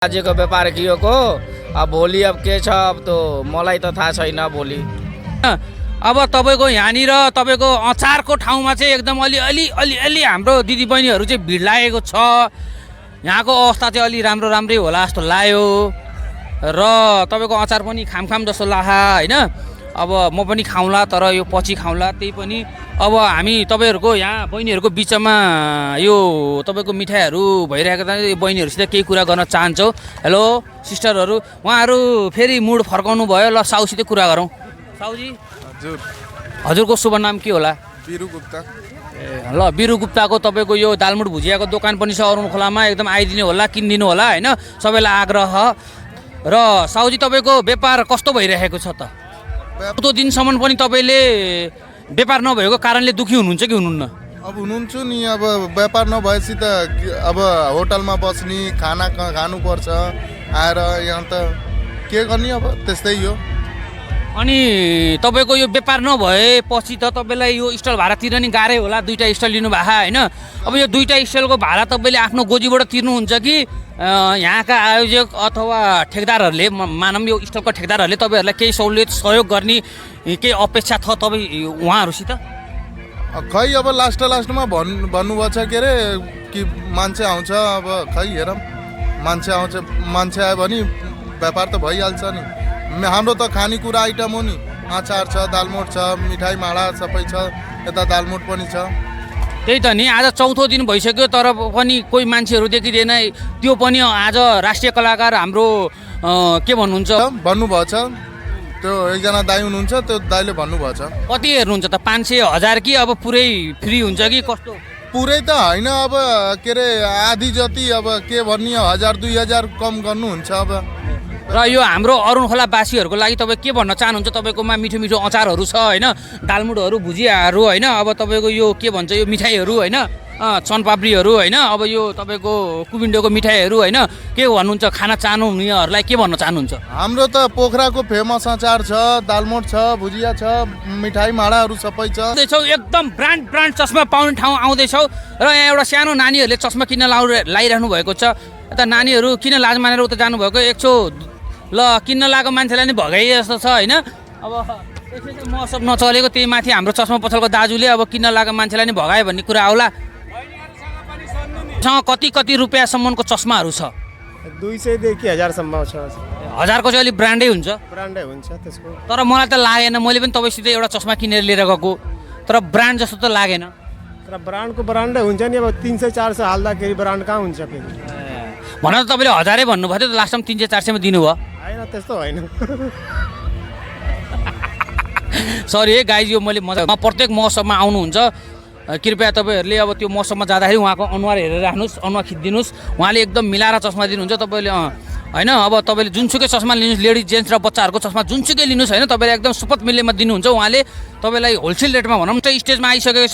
आजको व्यापार कियोको अब भोलि अब के छ अब त मलाई त थाहा छैन भोलि। अब तपाईको यहाँनिर तपाईको अचारको ठाउँमा चाहिँ एकदम अलि हाम्रो दिदीबहिनीहरू चाहिँ भिड लागेको छ। यहाँको अवस्था चाहिँ अलि राम्रै होला जस्तो लाग्यो र तपाईको अचार पनि खाम जस्तो लाहा हैन। अब म पनि खाउँला तर यो पछि खाउँला। त्यही पनि अब हामी तपाईहरुको यहाँ बहिनीहरुको बिचमा यो तपाईको मिठाईहरु भइरहेको छ। बहिनीहरुसित केही कुरा गर्न चाहन्छौ। हेलो सिस्टरहरु, उहाँहरु फेरि मुड फर्काउनु भयो। ल साउसित कुरा गरौँ। साउजी हजुर, हजुरको शुभ नाम के होला? बिरु गुप्ता। ल बिरु गुप्ताको तपाईको यो दालमुट भुजियाको दोकान पनि छ अरुण खोलामा। एकदम आइदिनु होला, किनिदिनु होला हैन, सबैलाई आग्रह। र साउजी तपाईको व्यापार कस्तो भइरहेको छ त? यस्तो दिनसम्म पनि तपाईले व्यापार नभएको कारणले दुखी हुनुहुन्छ कि हुनुहुन्न? अब हुनुहुन्छ नि, अब व्यापार नभएपछि त अब होटलमा बस्ने, खाना खानुपर्छ आएर। यहाँ त के गर्ने, अब त्यस्तै हो। अनि तपाईको यो व्यापार नभएपछि त तपाईलाई यो स्टल भाडा तिर्न नि गाह्रै होला। दुईटा स्टल लिनु भएको हैन। अब यो दुईटा स्टलको भाडा तपाईले आफ्नो गोजीबाट तिर्नुहुन्छ कि यहाँका आयोजक अथवा ठेकदारहरूले, मानौँ यो स्टलको ठेकदारहरूले तपाईहरुलाई केही सहुलियत सहयोग गर्ने केही अपेक्षा छ तपाई उहाँहरुसित? खै अब लास्टमा भन्नुभएको छ के अरे कि मान्छे आउँछ। अब खै हेरौँ, मान्छे आउँछ, मान्छे आयो भने व्यापार त भइहाल्छ नि। हाम्रो त खानेकुरा आइटम हो नि, अचार छ, दालमोट छ, मिठाई माडा सबै छ, यता दालमोट पनि छ। त्यही त नि, आज चौथो दिन भइसक्यो तर पनि कोही मान्छेहरू देखिँदैन। त्यो पनि आज राष्ट्रिय कलाकार हाम्रो के भन्नुहुन्छ भन्नुभएको छ, त्यो एकजना दाइ हुनुहुन्छ, त्यो दाइले भन्नुभएको छ। कति हेर्नुहुन्छ त? 500 1000 कि अब पुरै फ्री हुन्छ कि कस्तो? पुरै त होइन, अब के अरे आधी जति, अब के भन्ने 1000 2000 कम गर्नुहुन्छ अब। र यो हाम्रो अरुण खोलावासीहरूको लागि तपाईँ के भन्न चाहनुहुन्छ? तपाईँकोमा मिठो अचारहरू छ होइन, दालमुटहरू, भुजियाहरू होइन, अब तपाईँको यो के भन्छ यो मिठाईहरू होइन, चनपापडीहरू होइन, अब यो तपाईँको कुबिन्डोको मिठाईहरू होइन, के भन्नुहुन्छ? खाना चाहनुहुनेहरूलाई के भन्न चाहनुहुन्छ? हाम्रो त पोखराको फेमस अचार छ, दालमोट छ, भुजिया छ, मिठाई माडाहरू सबै छ। एकदम ब्रान्ड चस्मा पाउने ठाउँ आउँदैछौ र यहाँ एउटा सानो नानीहरूले चस्मा किन्न लाइरहनु भएको छ। यता नानीहरू किन लाज मानेर उता जानुभएको? एकछो ल किन्न लागेको मान्छेलाई नि भगाइए जस्तो छ होइन। अब त्यसै मौसम नचलेको, त्यही माथि हाम्रो चस्मा पसलको दाजुले अब किन्न लागेको मान्छेलाई नि भगायो भन्ने कुरा आउला। कति रुपियाँसम्मको चस्माहरू छ? 200 देखि 1000 सम्म छ। 1000 को चाहिँ अलिक ब्रान्डै हुन्छ? ब्रान्डै हुन्छ त्यसको। तर मलाई त लागेन, मैले पनि तपाईँसित एउटा चस्मा किनेर लिएर गएको, तर ब्रान्ड जस्तो त लागेन। तर ब्रान्डको ब्रान्डै हुन्छ नि। अब 300 400 हाल्दाखेरि ब्रान्ड कहाँ हुन्छ फेरि? भन त, तपाईँले 1000 भन्नुभएको थियो त, लास्टमा 300 400 मा दिनुभयो? होइन, त्यस्तो होइन। सरी है गाइज, यो मैले मजा प्रत्येक मौसममा आउनुहुन्छ। कृपया तपाईँहरूले अब त्यो मौसममा जाँदाखेरि उहाँको अनुहार हेरेर राख्नुहोस्, अनुहार खिचिदिनुहोस्। उहाँले एकदम मिलाएर चस्मा दिनुहुन्छ तपाईँले होइन। अब तपाईँले जुनसुकै चस्मा लिनुहोस्, लेडिज जेन्ट्स र बच्चाहरूको चस्मा जुनसुकै लिनुहोस् होइन, तपाईँले एकदम सुपथ मूल्यमा दिनुहुन्छ। उहाँले तपाईँलाई होलसेल रेटमा भनौँ स्टेजमा आइसकेको छ।